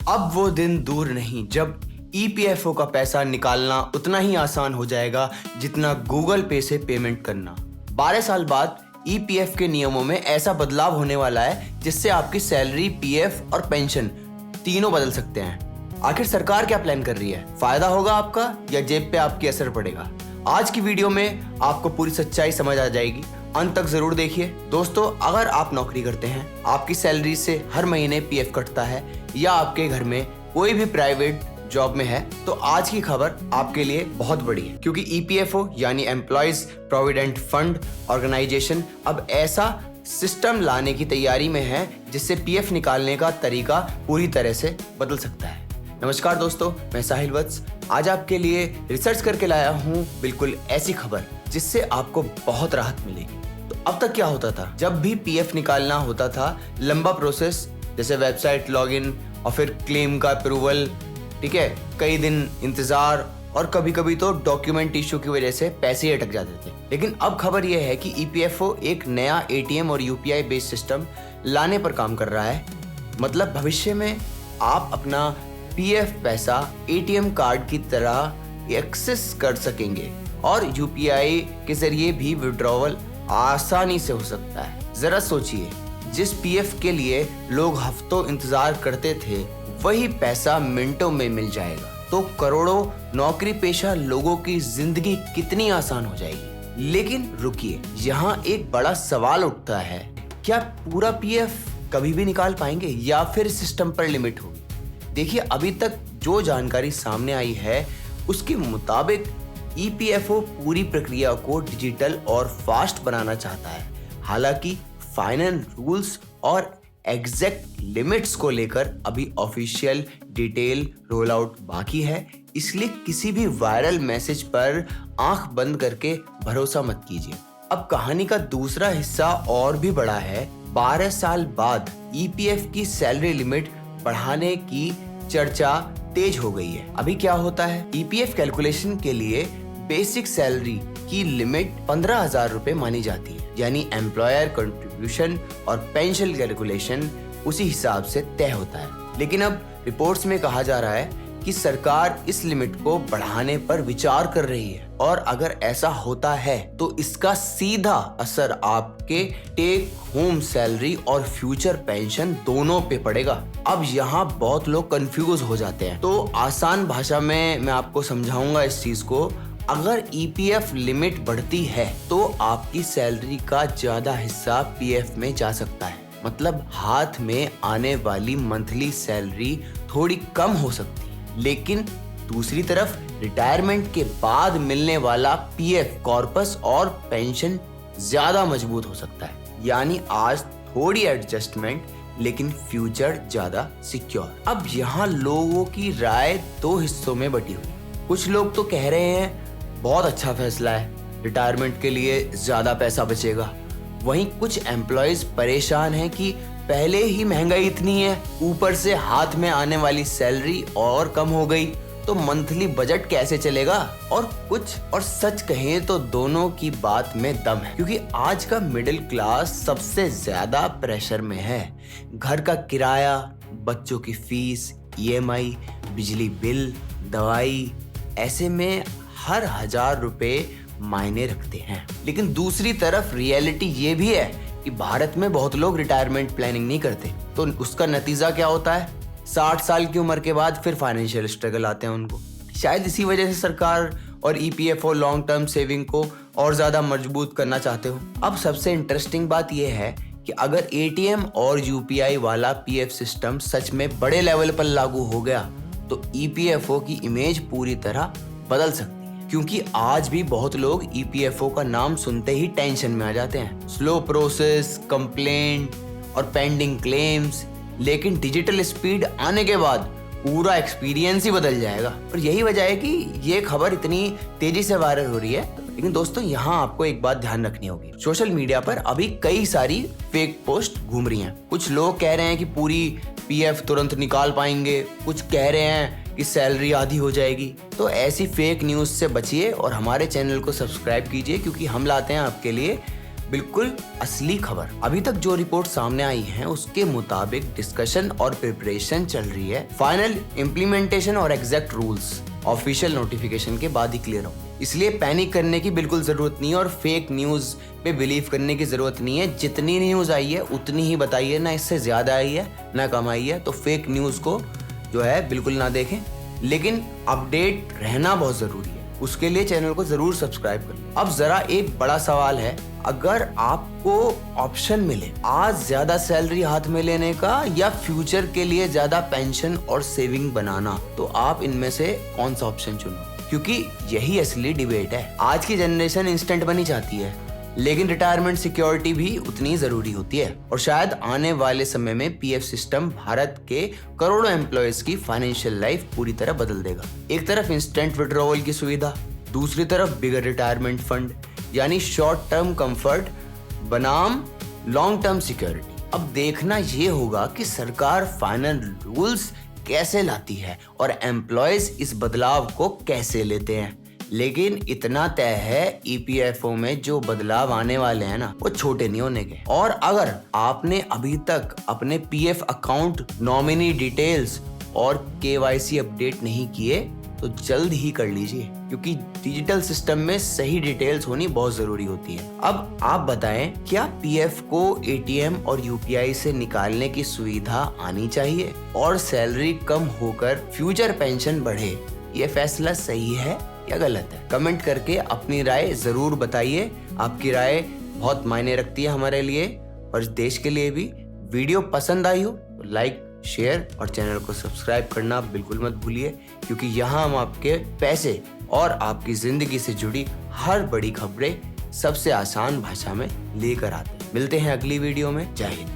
अब वो दिन दूर नहीं जब ईपीएफओ का पैसा निकालना उतना ही आसान हो जाएगा जितना गूगल पे से पेमेंट करना। 12 साल बाद ईपीएफ के नियमों में ऐसा बदलाव होने वाला है जिससे आपकी सैलरी, पीएफ और पेंशन तीनों बदल सकते हैं। आखिर सरकार क्या प्लान कर रही है? फायदा होगा आपका या जेब पे आपकी असर पड़ेगा? आज की वीडियो में आपको पूरी सच्चाई समझ आ जाएगी। अंत तक जरूर देखिए। दोस्तों, अगर आप नौकरी करते हैं, आपकी सैलरी से हर महीने पीएफ कटता है या आपके घर में कोई भी प्राइवेट जॉब में है, तो आज की खबर आपके लिए बहुत बड़ी है, क्योंकि ईपीएफओ यानी एम्प्लॉयज प्रोविडेंट फंड ऑर्गेनाइजेशन अब ऐसा सिस्टम लाने की तैयारी में है जिससे पीएफ निकालने का तरीका पूरी तरह से बदल सकता है। नमस्कार दोस्तों, मैं साहिल वत्स आज आपके लिए रिसर्च करके लाया हूँ बिल्कुल ऐसी खबर जिससे आपको बहुत राहत मिलेगी। तो अब तक क्या होता था, जब भी पीएफ निकालना होता था लंबा प्रोसेस, जैसे वेबसाइट लॉगिन और फिर क्लेम का अप्रूवल, ठीक है, कई दिन इंतजार और कभी कभी तो डॉक्यूमेंट इशू की वजह से पैसे अटक जाते थे। लेकिन अब खबर यह है कि ईपीएफओ एक नया एटीएम और यूपीआई बेस्ड सिस्टम लाने पर काम कर रहा है। मतलब भविष्य में आप अपना पीएफ पैसा एटीएम कार्ड की तरह एक्सेस कर सकेंगे और यूपीआई के जरिए भी विड्रॉवल आसानी से हो सकता है। जरा सोचिए, जिस पीएफ के लिए लोग हफ्तों इंतजार करते थे वही पैसा मिनटों में मिल जाएगा, तो करोड़ों नौकरी पेशा लोगों की जिंदगी कितनी आसान हो जाएगी। लेकिन रुकिए, यहाँ एक बड़ा सवाल उठता है, क्या पूरा पीएफ कभी भी निकाल पाएंगे या फिर सिस्टम पर लिमिट होगी? देखिए, अभी तक जो जानकारी सामने आई है उसके मुताबिक ईपीएफओ पूरी प्रक्रिया को डिजिटल और फास्ट बनाना चाहता है। हालांकि फाइनल रूल्स और एग्जैक्ट लिमिट्स को लेकर अभी ऑफिशियल डिटेल रोल आउट बाकी है, इसलिए किसी भी वायरल मैसेज पर आंख बंद करके भरोसा मत कीजिए। अब कहानी का दूसरा हिस्सा और भी बड़ा है। 12 साल बाद ईपीएफ की सैलरी लिमिट बढ़ाने की चर्चा तेज हो गई है। अभी क्या होता है, ईपीएफ कैलकुलेशन के लिए बेसिक सैलरी की लिमिट 15,000 रुपए मानी जाती है, यानी एम्प्लॉयर कंट्रीब्यूशन और पेंशन कैलकुलेशन उसी हिसाब से तय होता है। लेकिन अब रिपोर्ट्स में कहा जा रहा है कि सरकार इस लिमिट को बढ़ाने पर विचार कर रही है, और अगर ऐसा होता है तो इसका सीधा असर आपके टेक होम सैलरी और फ्यूचर पेंशन दोनों पे पड़ेगा। अब यहाँ बहुत लोग कंफ्यूज हो जाते हैं, तो आसान भाषा में मैं आपको समझाऊंगा इस चीज को। अगर ईपीएफ लिमिट बढ़ती है तो आपकी सैलरी का ज्यादा हिस्सा पीएफ में जा सकता है। मतलब हाथ में आने वाली मंथली सैलरी थोड़ी कम हो सकती है, लेकिन दूसरी तरफ रिटायरमेंट के बाद मिलने वाला पीएफ कॉर्पस और पेंशन ज्यादा मजबूत हो सकता है। यानी आज थोड़ी एडजस्टमेंट, लेकिन फ्यूचर ज्यादा सिक्योर। अब यहाँ लोगों की राय दो हिस्सों में बटी हुई। कुछ लोग तो कह रहे हैं बहुत अच्छा फैसला है, रिटायरमेंट के लिए ज्यादा पैसा बचेगा। वहीं कुछ एम्प्लॉयज परेशान हैं कि पहले ही महंगाई इतनी है, ऊपर से हाथ में आने वाली सैलरी और कम हो गई, तो मंथली बजट कैसे चलेगा। और सच कहें तो दोनों की बात में दम है, क्योंकि आज का मिडिल क्लास सबसे ज्यादा प्रेशर में है। घर का किराया, बच्चों की फीस, ईएमआई, बिजली बिल, दवाई, ऐसे में हर 1,000 रुपए मायने रखते हैं। लेकिन दूसरी तरफ रियलिटी ये भी है कि भारत में बहुत लोग रिटायरमेंट प्लानिंग नहीं करते, तो उसका नतीजा क्या होता है, 60 साल की उम्र के बाद फिर फाइनेंशियल स्ट्रगल आते हैं उनको। शायद इसी वजह से सरकार और ईपीएफओ लॉन्ग टर्म सेविंग को और ज्यादा मजबूत करना चाहते हो। अब सबसे इंटरेस्टिंग बात यह है कि अगर एटीएम और यूपीआई वाला पीएफ सिस्टम सच में बड़े लेवल पर लागू हो गया तो ईपीएफओ की इमेज पूरी तरह बदल सकती है। क्योंकि आज भी बहुत लोग ईपीएफओ का नाम सुनते ही टेंशन में आ जाते हैं। स्लो प्रोसेस, कंप्लेंट और पेंडिंग क्लेम्स। लेकिन डिजिटल स्पीड आने के बाद पूरा एक्सपीरियंस ही बदल जाएगा, और यही वजह है कि ये खबर इतनी तेजी से वायरल हो रही है। लेकिन दोस्तों, यहाँ आपको एक बात ध्यान रखनी होगी, सोशल मीडिया पर अभी कई सारी फेक पोस्ट घूम रही हैं। कुछ लोग कह रहे हैं कि पूरी पीएफ तुरंत निकाल पाएंगे, कुछ कह रहे हैं कि सैलरी आधी हो जाएगी। तो ऐसी फेक न्यूज से बचिए और हमारे चैनल को सब्सक्राइब कीजिए, क्योंकि हम लाते हैं आपके लिए बिल्कुल असली खबर। अभी तक जो रिपोर्ट सामने आई है उसके मुताबिक डिस्कशन और प्रिपरेशन चल रही है। फाइनल इम्प्लीमेंटेशन और एग्जैक्ट रूल्स ऑफिशियल नोटिफिकेशन के बाद ही क्लियर होंगे। इसलिए पैनिक करने की बिल्कुल जरूरत नहीं है और फेक न्यूज पे बिलीव करने की जरूरत नहीं है। जितनी न्यूज आई है उतनी ही बताइए, ना इससे ज्यादा आई है ना कम आई है। तो फेक न्यूज को जो है बिल्कुल ना देखें, लेकिन अपडेट रहना बहुत जरूरी है। उसके लिए चैनल को जरूर सब्सक्राइब कर लें। अब जरा एक बड़ा सवाल है, अगर आपको ऑप्शन मिले आज ज्यादा सैलरी हाथ में लेने का या फ्यूचर के लिए ज्यादा पेंशन और सेविंग बनाना, तो आप इनमें से कौन सा ऑप्शन चुनो? क्योंकि यही असली डिबेट है। आज की जनरेशन इंस्टेंट मनी चाहती है, लेकिन रिटायरमेंट सिक्योरिटी भी उतनी जरूरी होती है। और शायद आने वाले समय में पीएफ सिस्टम भारत के करोड़ों एम्प्लॉयज की फाइनेंशियल लाइफ पूरी तरह बदल देगा। एक तरफ इंस्टेंट विड्रॉवल की सुविधा, दूसरी तरफ बिगर रिटायरमेंट फंड, यानी शॉर्ट टर्म कंफर्ट बनाम लॉन्ग टर्म सिक्योरिटी। अब देखना ये होगा कि सरकार फाइनल रूल्स कैसे लाती है और एम्प्लॉयज इस बदलाव को कैसे लेते हैं। लेकिन इतना तय है, ईपीएफओ में जो बदलाव आने वाले हैं ना, वो छोटे नहीं होने के। और अगर आपने अभी तक अपने पीएफ अकाउंट, नॉमिनी डिटेल्स और केवाईसी अपडेट नहीं किए तो जल्द ही कर लीजिए, क्योंकि डिजिटल सिस्टम में सही डिटेल्स होनी बहुत जरूरी होती है। अब आप बताएं, क्या पीएफ को एटीएम और यूपीआई से निकालने की सुविधा आनी चाहिए और सैलरी कम होकर फ्यूचर पेंशन बढ़े? ये फैसला सही है या गलत है? कमेंट करके अपनी राय जरूर बताइए। आपकी राय बहुत मायने रखती है हमारे लिए और देश के लिए भी। वीडियो पसंद आई हो तो लाइक, शेयर और चैनल को सब्सक्राइब करना बिल्कुल मत भूलिए, क्योंकि यहाँ हम आपके पैसे और आपकी जिंदगी से जुड़ी हर बड़ी खबरें सबसे आसान भाषा में लेकर आते हैं। मिलते हैं अगली वीडियो में। जय हिंद।